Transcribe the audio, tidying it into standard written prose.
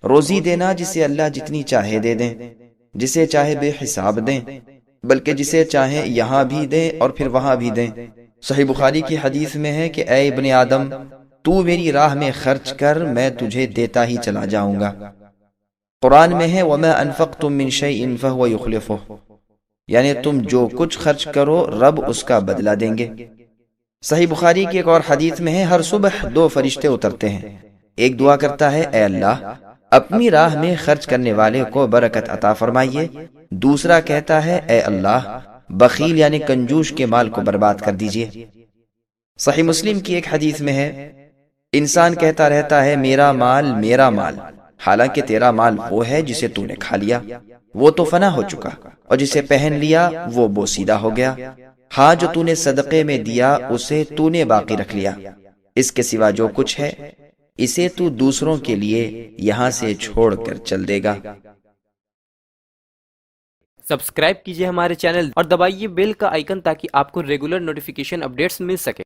روزی دینا جسے اللہ جتنی چاہے دے دیں، جسے چاہے بے حساب دیں، بلکہ جسے چاہیں یہاں بھی دیں اور پھر وہاں بھی دیں۔ صحیح بخاری کی حدیث میں ہے کہ اے ابن آدم، تو میری راہ میں خرچ کر، میں تجھے دیتا ہی چلا جاؤں گا۔ قرآن میں ہے وَمَا أَنفَقْتُم مِّن شَيْءٍ فَهُوَ يُخْلِفُهُ، یعنی تم جو کچھ خرچ کرو رب اس کا بدلہ دیں گے۔ صحیح بخاری کی ایک اور حدیث میں ہے ہر صبح دو فرشتے اترتے ہیں، ایک دعا کرتا ہے اے اللہ اپنی راہ میں خرچ کرنے والے کو برکت عطا فرمائیے، دوسرا کہتا ہے اے اللہ بخیل یعنی کنجوس کے مال کو برباد کر دیجئے۔ صحیح مسلم کی ایک حدیث میں ہے انسان کہتا رہتا ہے میرا مال میرا مال، حالانکہ تیرا مال وہ ہے جسے تو نے کھا لیا، وہ تو فنا ہو چکا، اور جسے پہن لیا وہ بوسیدہ ہو گیا، ہاں جو تو نے صدقے میں دیا اسے تو نے باقی رکھ لیا، اس کے سوا جو کچھ ہے اسے تو دوسروں کے لیے یہاں سے چھوڑ کر چل دے گا۔ سبسکرائب کیجئے ہمارے چینل اور دبائیے بیل کا آئیکن تاکہ آپ کو ریگولر نوٹیفیکیشن اپڈیٹس مل سکے۔